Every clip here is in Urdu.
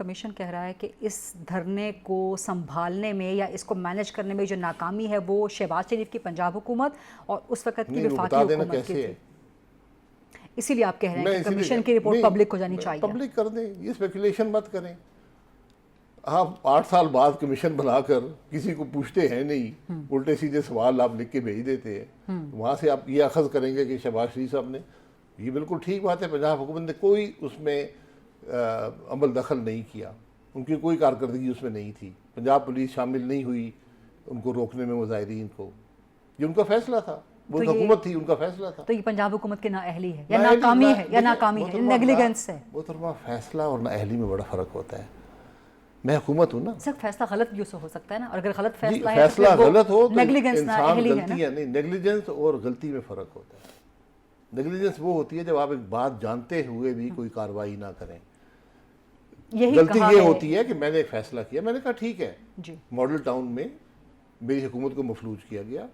کمیشن کہہ رہا ہے کہ اس دھرنے کو سنبھالنے میں یا اس کو مینج کرنے میں جو ناکامی ہے وہ شہباز شریف کی پنجاب حکومت اور اس وقت کی وفاقی حکومت کی تھی، اسی لیے آپ کہہ رہے ہیں کہ کمیشن کی رپورٹ پبلک ہو جانی چاہیے. پبلک کر دیں، یہ اسپیکولیشن مت کریں. آپ 8 سال بعد کمیشن بنا کر کسی کو پوچھتے ہیں نہیں، الٹے سیدھے سوال آپ لکھ کے بھیج دیتے ہیں. وہاں سے آپ یہ اخذ کریں گے کہ شہباز شریف صاحب نے، یہ بالکل ٹھیک بات ہے، پنجاب حکومت نے کوئی اس میں عمل دخل نہیں کیا، ان کی کوئی کارکردگی اس میں نہیں تھی. پنجاب پولیس شامل نہیں ہوئی ان کو روکنے میں مظاہرین کو، یہ ان کا فیصلہ تھا، وہ حکومت تھی، ان کا فیصلہ تھا. تو یہ پنجاب حکومت کی نااہلی ہے یا ناکامی ہے یا ناکامی ہے، نیگلیجنس ہے. محترمہ فیصلہ اور نااہلی میں بڑا فرق ہوتا ہے. میں حکومت ہوں نا. سر فیصلہ غلط بھی ہو سکتا ہے نا، اور اگر غلط فیصلہ ہے فیصلہ غلط ہو تو نیگلیجنس انسان غلطی ہے. نہیں، نیگلیجنس اور غلطی میں فرق ہوتا ہے. نیگلیجنس وہ ہوتی ہے جب آپ ایک بات جانتے ہوئے بھی کوئی کارروائی نہ کریں. غلطی یہ ہوتی ہے کہ میں نے ایک فیصلہ کیا، میں نے کہا ٹھیک ہے، ماڈل ٹاؤن میں میری حکومت کو مفلوج کیا گیا،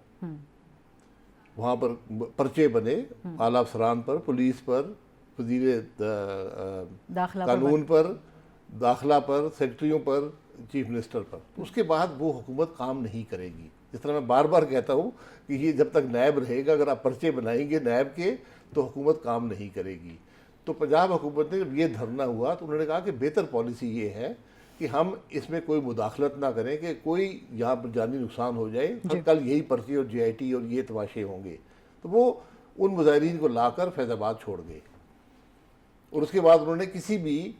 وہاں پر پرچے بنے اعلیٰ افسران پر، پولیس پر، وزیر قانون پر، داخلہ پر، سیکرٹریوں پر، چیف منسٹر پر. اس کے بعد وہ حکومت کام نہیں کرے گی. جس طرح میں بار بار کہتا ہوں کہ یہ جب تک نائب رہے گا، اگر آپ پرچے بنائیں گے نائب کے تو حکومت کام نہیں کرے گی. تو پنجاب حکومت نے جب یہ دھرنا ہوا تو انہوں نے کہا کہ بہتر پالیسی یہ ہے کہ ہم اس میں کوئی مداخلت نہ کریں کہ کوئی یہاں پر جانی نقصان ہو جائے. کل یہی پرچے اور JIT اور یہ تماشے ہوں گے. تو وہ ان مظاہرین کو لا کر فیض آباد چھوڑ گئے، اور اس کے بعد انہوں نے کسی بھی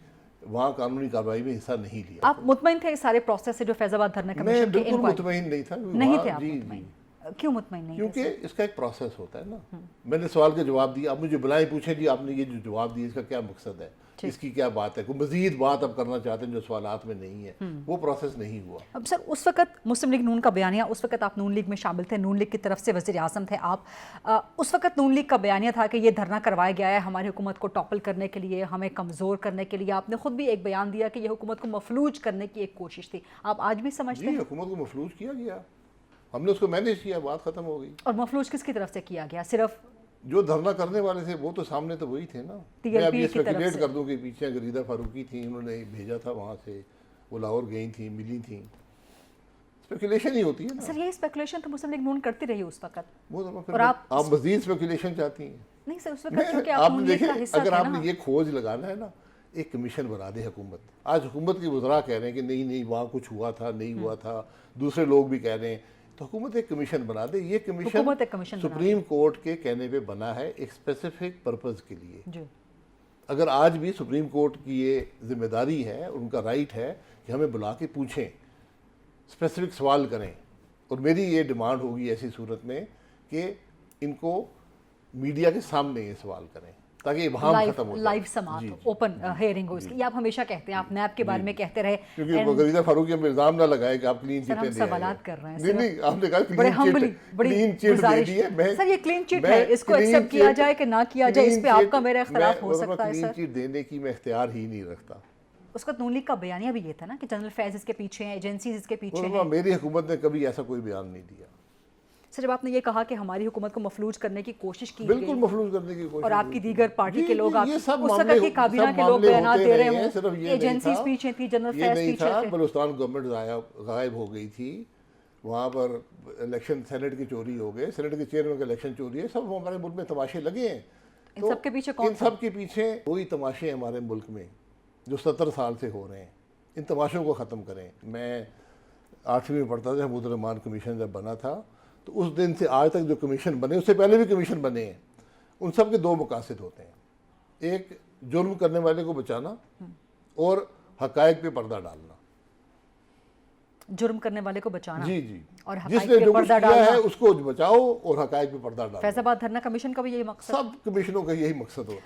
وہاں قانونی کارروائی میں حصہ نہیں لیا. آپ مطمئن تھے اس سارے پروسیس سے جو فیض آباد دھرنا کمیشن کے؟ میں بالکل مطمئن نہیں تھا. نہیں تھے آپ مطمئن؟ کیوں مطمئن نہیں؟ کیونکہ اس کا ایک پروسیس ہوتا ہے نا. میں نے سوال کا جواب دیا، اب مجھے بلائیں پوچھیں جی آپ نے یہ جو جواب دیا اس کا کیا مقصد ہے، اس کی کیا بات ہے، کوئی مزید بات اب کرنا چاہتے ہیں جو سوالات میں نہیں ہے. وہ پروسیس نہیں ہوا. اب سر اس وقت مسلم لیگ نون کا بیانیہ، اس وقت آپ نون لیگ میں شامل تھے، نون لیگ کی طرف سے وزیر اعظم تھے آپ، اس وقت نون لیگ کا بیانیہ تھا کہ یہ دھرنا کروایا گیا ہے ہماری حکومت کو ٹاپل کرنے کے لیے، ہمیں کمزور کرنے کے لیے. آپ نے خود بھی ایک بیان دیا کہ یہ حکومت کو مفلوج کرنے کی ایک کوشش تھی. آپ آج بھی سمجھتے ہیں؟ حکومت کو مفلوج کیا گیا، ہم نے اس کو مینیج کیا، بات ختم ہو گئی. اور مفلوج کس کی طرف سے کیا گیا؟ صرف جو دھرنا کرنے والے تھے وہ تو سامنے تو وہی تھے نا. میں اب یہ اسپیکولیٹ کر دوں کہ پیچھے غریدہ فاروقی تھیں، انہوں نے بھیجا تھا وہاں سے، وہ لاہور گئی تھیں، ملی تھیں. اسپیکولیشن ہی ہوتی ہے نا سر. یہ اسپیکولیشن تو مسلم لیگ نون کرتی رہی اس وقت. اور آپ مزید اسپیکولیشن چاہتی ہیں؟ نہیں سر، اس وقت کیونکہ آپ نون لیگ کا حصہ تھے نا. اگر آپ نے یہ کھوج لگانا ہے نا، ایک کمیشن بنا دے حکومت. آج حکومت کے وزراء کہہ رہے ہیں کہ نہیں وہاں کچھ ہوا تھا، نہیں ہوا تھا، دوسرے لوگ بھی کہہ رہے ہیں. تو حکومت ایک کمیشن بنا دے. یہ کمیشن سپریم کورٹ کے کہنے پہ بنا ہے ایک اسپیسیفک پرپز کے لیے. اگر آج بھی سپریم کورٹ کی یہ ذمہ داری ہے، ان کا رائٹ ہے کہ ہمیں بلا کے پوچھیں، اسپیسیفک سوال کریں. اور میری یہ ڈیمانڈ ہوگی ایسی صورت میں کہ ان کو میڈیا کے سامنے یہ سوال کریں تاکہ ابہام ختم ہو جائے. لائیو سماعت ہو، اوپن ہیئرنگ ہو اس کی. یہ آپ ہمیشہ کہتے ہیں، آپ نیب کے بارے میں کہتے رہے. کیونکہ غریدہ فاروقی ہم الزام نہ لگائے کہ آپ کلین چٹ دے رہے ہیں. سوالات کر رہے ہیں. نہیں، آپ نے کہا کلین چٹ دے دی ہے. سر یہ کلین چٹ ہے، اس کو ایکسیپٹ کیا جائے کہ نہ کیا جائے، اس پہ آپ کا میرا اختلاف ہو سکتا ہے. سر کلین چٹ دینے کی میں اختیار ہی نہیں رکھتا. اس کا نون لیگ کا بیانیہ بھی یہ تھا نا کہ جنرل فیض اس کے پیچھے ہیں، ایجنسیز اس کے پیچھے ہیں. میری حکومت نے کبھی ایسا کوئی بیان نہیں دیا. سر جب آپ نے یہ کہا کہ ہماری حکومت کو مفلوج کرنے کی کوشش کی گئی، بالکل مفلوج کرنے کی کوشش، اور آپ کی دیگر پارٹی کے لوگ، اس وقت کی کابینہ کے لوگ بیانات دے رہے ہوں، ایجنسیز پیچھے تھی، جنرل فیض پیچھے تھے. بلوچستان گورنمنٹ غائب ہو گئی تھی، وہاں پر الیکشن سینٹ کی چوری ہو گئے، سینٹ کے چیئرمین کا الیکشن چوری ہے. سب ہمارے ملک میں تماشے لگے ہیں. ان سب کے پیچھے کون؟ ان سب کے پیچھے وہی تماشے ہمارے ملک میں جو 70 سال سے ہو رہے ہیں. ان تماشوں کو ختم کریں. میں 8ویں میں پڑھتا تھا، حمود الرحمان کمیشن جب بنا تھا تو اس دن سے آج تک جو کمیشن بنے، اس سے پہلے بھی کمیشن بنے ہیں، ان سب کے 2 مقاصد ہوتے ہیں. ایک جرم کرنے والے کو بچانا اور حقائق پہ پردہ ڈالنا. جرم کرنے والے کو بچانا، جی اور جس نے جو کچھ کیا ہے اس کو بچاؤ اور حقائق پہ پردہ ڈالنا. فیض آباد دھرنا کمیشن کا بھی یہی مقصد، سب کمیشنوں کا یہی مقصد ہوتا ہے.